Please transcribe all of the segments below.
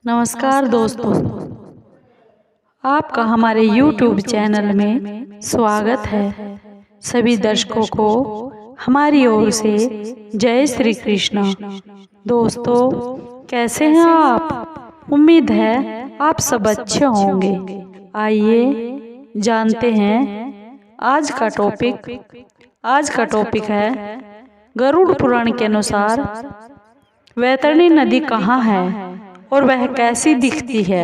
नमस्कार दोस्तों, आपका हमारे YouTube चैनल में स्वागत है। सभी दर्शकों को हमारी ओर से जय श्री कृष्ण। दोस्तों, कैसे हैं आप? उम्मीद है आप सब अच्छे होंगे। आइए जानते हैं आज का टॉपिक है गरुड़ पुराण के अनुसार वैतरणी नदी कहाँ है और वह कैसी दिखती है।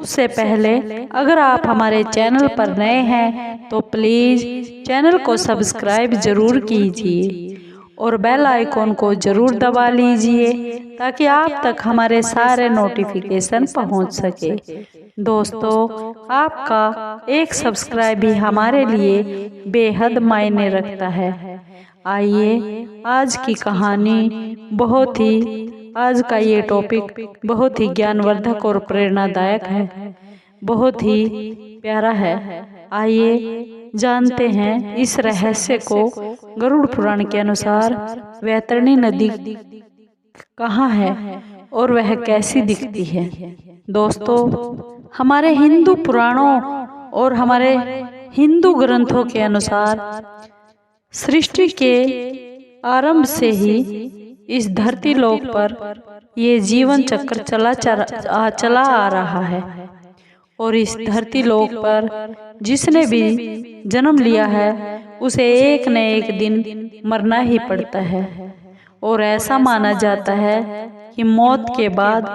उससे पहले अगर आप हमारे चैनल पर नए हैं तो प्लीज चैनल को सब्सक्राइब जरूर कीजिए और बेल आइकॉन को जरूर दबा लीजिए ताकि आप तक हमारे सारे नोटिफिकेशन पहुंच सके। दोस्तों, आपका एक सब्सक्राइब भी हमारे लिए बेहद मायने रखता है। आइए आज की कहानी आज का ये टॉपिक बहुत ही ज्ञानवर्धक और प्रेरणादायक है, बहुत ही प्यारा है। आइए जानते हैं इस रहस्य को। गरुड़ पुराण के अनुसार वैतरणी नदी कहाँ है और वह कैसी दिखती है। दोस्तों, हमारे हिंदू पुराणों और हमारे हिंदू ग्रंथों के अनुसार सृष्टि के आरंभ से ही इस धरती लोक पर ये जीवन चक्र चला आ रहा है और इस धरती लोक पर जिसने भी जन्म लिया है उसे एक न एक दिन मरना ही पड़ता है। और ऐसा माना जाता है कि मौत के बाद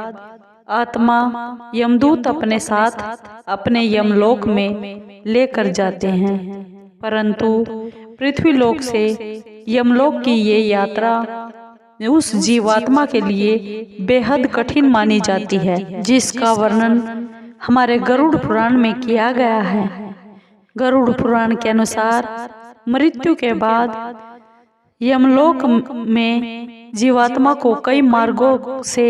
आत्मा यमदूत अपने साथ अपने यमलोक में लेकर जाते हैं, परंतु पृथ्वी लोक से यमलोक की ये यात्रा उस जीवात्मा के लिए बेहद कठिन मानी जाती है, जिसका वर्णन हमारे गरुड़ पुराण में किया गया है। गरुड़ पुराण के अनुसार मृत्यु के बाद यमलोक में जीवात्मा को कई मार्गों से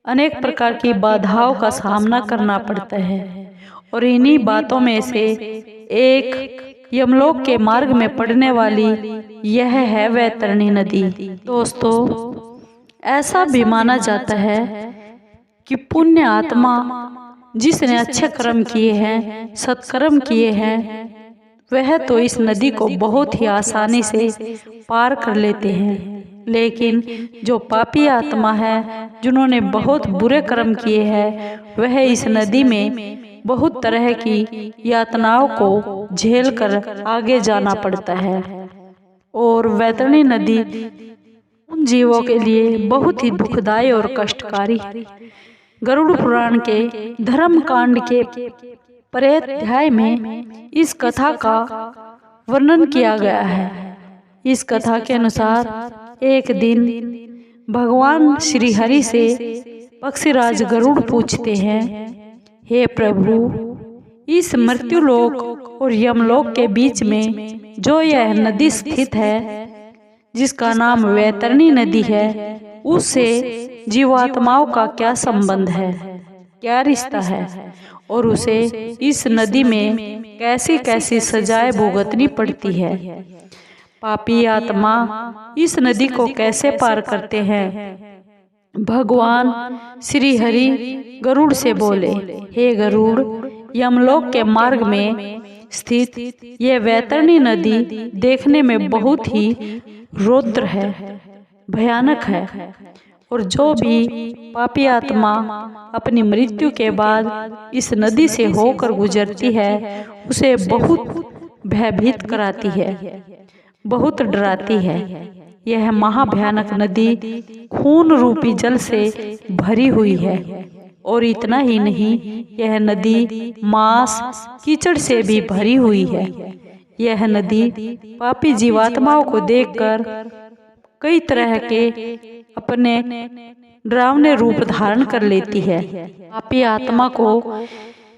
अनेक प्रकार की बाधाओं का सामना करना पड़ता है और इन्हीं बातों में से एक यमलोक के मार्ग में पड़ने वाली यह है वैतरणी नदी। दोस्तों, ऐसा भी माना जाता है कि पुण्य आत्मा जिसने अच्छे कर्म किए हैं, सत्कर्म किए हैं, वह तो इस नदी को बहुत ही आसानी से पार कर लेते हैं, लेकिन जो पापी आत्मा है, जिन्होंने बहुत बुरे कर्म किए हैं, वह इस नदी में बहुत तरह की यातनाओं को झेल कर आगे जाना पड़ता है। और वैतरणी नदी उन जीवों के लिए बहुत ही दुखदायी और कष्टकारी है। गरुड़ पुराण के धर्म कांड के अध्याय में इस कथा का वर्णन किया गया है। इस कथा के अनुसार एक दिन भगवान श्री हरि से पक्षीराज गरुड़ पूछते हैं, हे प्रभु, इस मृत्युलोक और यमलोक के बीच में जो यह नदी स्थित है, जिसका नाम वैतरणी नदी है, उससे जीवात्माओं का क्या संबंध है, क्या रिश्ता है और उसे इस नदी में कैसी कैसी सजाएं भुगतनी पड़ती है। पापी आत्मा इस नदी को कैसे पार करते हैं। भगवान श्री हरि गरुड़ से बोले, हे गरुड़, यमलोक के मार्ग में स्थित यह वैतरणी नदी देखने में बहुत ही रौद्र है, भयानक है, और जो भी पापी आत्मा अपनी मृत्यु के बाद इस नदी से होकर गुजरती है, उसे बहुत भयभीत कराती है, बहुत डराती है। यह महाभयानक नदी खून रूपी जल से भरी हुई है और इतना ही नहीं, यह नदी मांस कीचड़ से भी भरी हुई है। यह नदी पापी जीवात्माओं को देखकर कई तरह के अपने डरावने रूप धारण कर लेती है। पापी आत्मा को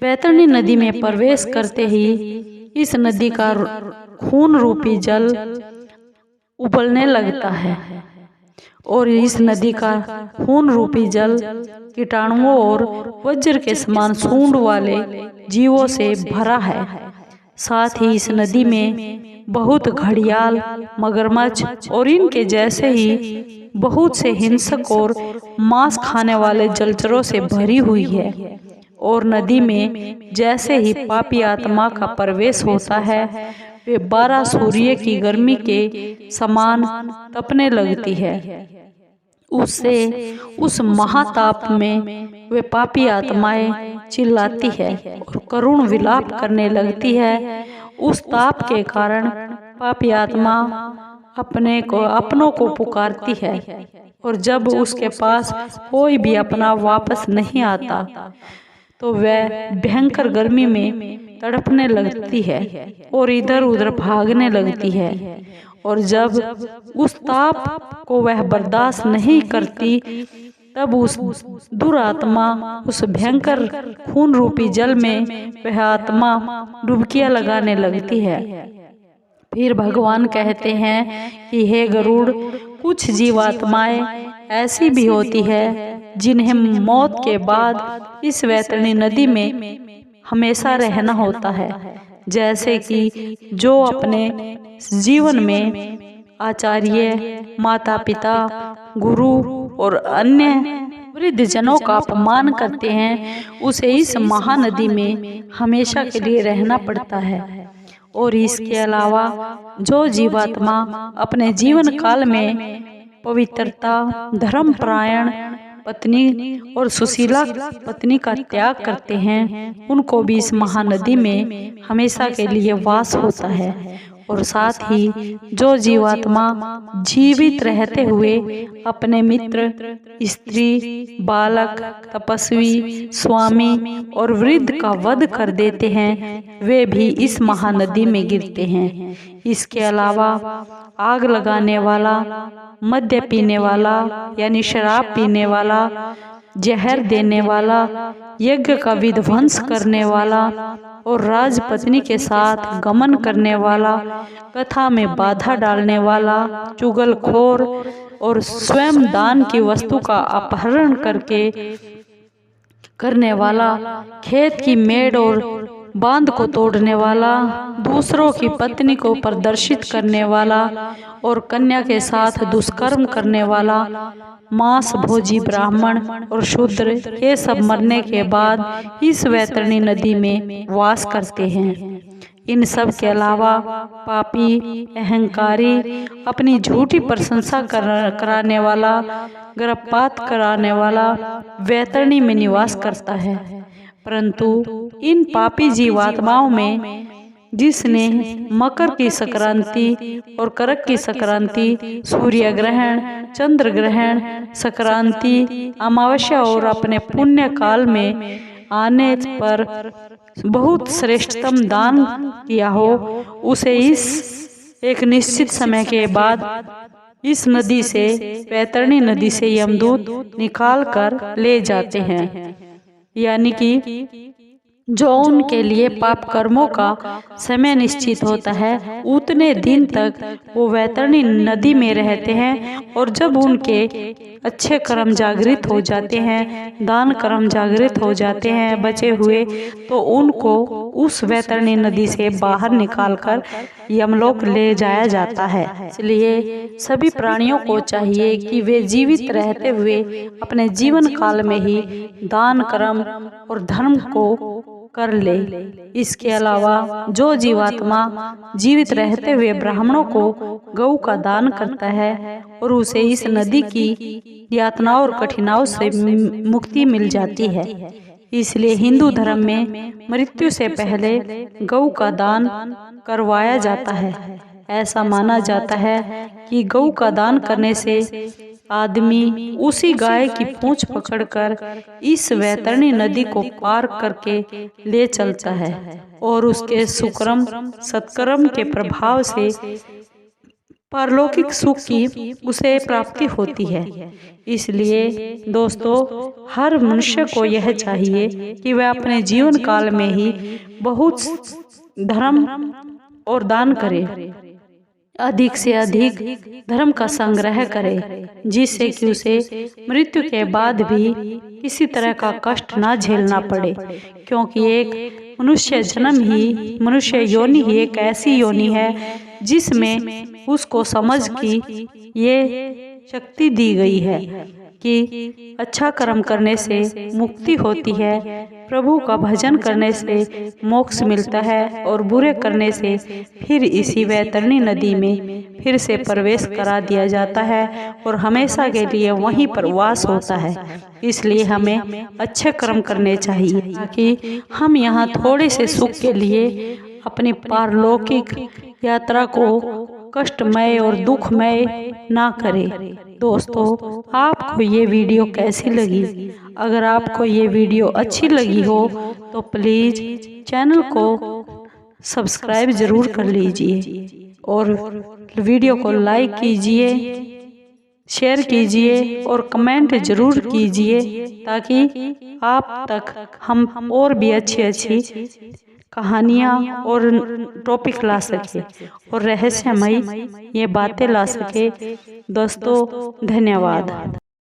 वैतरणी नदी में प्रवेश करते ही इस नदी का खून रूपी जल उबलने लगता है और इस नदी का खून रूपी जल कीटाणुओं और वज्र के समान सूंड वाले जीवों से भरा है। साथ ही इस नदी में बहुत घड़ियाल, मगरमच्छ और इनके जैसे ही बहुत से हिंसक और मांस खाने वाले जलचरों से भरी हुई है। और नदी में जैसे ही पापी आत्मा का प्रवेश होता है, वे 12 सूर्य की गर्मी के समान तपने लगती है। उससे उस महाताप में वे पापी आत्माएं चिल्लाती है और करुण विलाप करने लगती है। उस ताप के कारण पापी आत्मा अपनों को पुकारती है, और जब उसके पास कोई भी अपना वापस नहीं आता तो वह भयंकर गर्मी में तड़पने लगती है और इधर उधर भागने लगती है। और जब उस ताप को वह बर्दाश्त नहीं करती, तब उस दुरात्मा उस भयंकर खून रूपी जल में वह आत्मा डुबकियां लगाने लगती है। फिर भगवान कहते हैं कि हे गरुड़, कुछ जीवात्माएं ऐसी भी होती है जिन्हें मौत के बाद इस वैतरणी नदी में हमेशा रहना होता है। जैसे कि जो अपने जीवन में आचार्य, माता पिता, गुरु और अन्य वृद्ध जनों का अपमान करते हैं, उसे इस महानदी में हमेशा के लिए रहना पड़ता है। और इसके अलावा जो जीवात्मा अपने जीवन काल में पवित्रता, धर्मपरायण पत्नी और सुशीला पत्नी का त्याग करते हैं, उनको भी इस महानदी में हमेशा के लिए वास होता है। और साथ ही जो जीवात्मा जीवित रहते हुए अपने मित्र, स्त्री, बालक, तपस्वी, स्वामी और वृद्ध का वध कर देते हैं, वे भी इस महानदी में गिरते हैं। इसके अलावा आग लगाने वाला, मद्य पीने वाला यानी शराब पीने वाला, जहर देने वाला, यज्ञ का विध्वंस करने वाला और राजपत्नी के साथ गमन करने वाला, कथा में बाधा डालने वाला, चुगलखोर और स्वयं दान की वस्तु का अपहरण करने वाला, खेत की मेड़ और बांध को तोड़ने वाला, दूसरों की पत्नी को प्रदर्शित करने वाला और कन्या के साथ दुष्कर्म करने वाला, मांस भोजी ब्राह्मण और शूद्र, ये सब मरने के बाद इस वैतरणी नदी में वास करते हैं। इन सब के अलावा पापी, अहंकारी, अपनी झूठी प्रशंसा कराने वाला, गर्भपात कराने वाला वैतरणी में निवास करता है। परंतु इन पापी जीवात्माओं में जिसने मकर की संक्रांति और करक की संक्रांति, सूर्य ग्रहण, चंद्र ग्रहण, संक्रांति, अमावस्या और अपने पुण्य काल में आने पर बहुत श्रेष्ठतम दान किया हो, उसे इस एक निश्चित समय के बाद इस नदी से, वैतरणी नदी से यमदूत निकाल कर ले जाते हैं। यानी कि जो उनके लिए पाप कर्मों का समय निश्चित होता है, उतने दिन तक वो वैतरणी नदी में रहते हैं। और जब उनके अच्छे कर्म जागृत हो जाते हैं, दान कर्म जागृत हो जाते हैं बचे हुए, तो उनको उस वैतरणी नदी से बाहर निकालकर यमलोक ले जाया जाता है। इसलिए सभी प्राणियों को चाहिए कि वे जीवित रहते हुए अपने जीवन काल में ही दान कर्म और धर्म को कर ले। इसके अलावा जो जीवात्मा जीवित रहते हुए ब्राह्मणों को गौ का दान करता है और उसे इस नदी की यातनाओं और कठिनाइयों से मुक्ति मिल जाती है। इसलिए हिंदू धर्म में मृत्यु से पहले गौ का दान करवाया जाता है। ऐसा माना जाता है कि गौ का दान करने से आदमी उसी गाय की पूंछ पकड़कर इस वैतरणी नदी को पार करके ले चलता है और उसके सुकर्म सत्कर्म के प्रभाव से परलौकिक सुख की उसे प्राप्ति होती है। इसलिए दोस्तों, हर मनुष्य को यह चाहिए कि वह अपने जीवन काल में ही बहुत धर्म और दान करे। अधिक से अधिक धर्म का संग्रह करे, जिससे कि उसे मृत्यु के बाद भी किसी तरह का कष्ट ना झेलना पड़े, क्योंकि एक मनुष्य जन्म ही, मनुष्य योनि ही एक ऐसी योनि है जिसमें उसको समझ की ये शक्ति दी गई है कि अच्छा कर्म करने से मुक्ति होती है, प्रभु का भजन करने से मोक्ष मिलता है, और बुरे करने से फिर इसी वैतरणी नदी में फिर से प्रवेश करा दिया जाता है और हमेशा के लिए वहीं पर वास होता है। इसलिए हमें अच्छे कर्म करने चाहिए ताकि हम यहाँ थोड़े से सुख के लिए अपनी पारलौकिक यात्रा को कष्टमय और दुखमय ना करें। दोस्तों, आपको ये वीडियो कैसी लगी? अगर आपको ये वीडियो अच्छी लगी हो तो प्लीज़ चैनल को सब्सक्राइब ज़रूर कर लीजिए और वीडियो को लाइक कीजिए, शेयर कीजिए और कमेंट ज़रूर कीजिए, ताकि आप तक हम और भी अच्छी अच्छी कहानियाँ और टॉपिक ला सके और रहस्यमयी ये बातें ला सके। दोस्तों, धन्यवाद।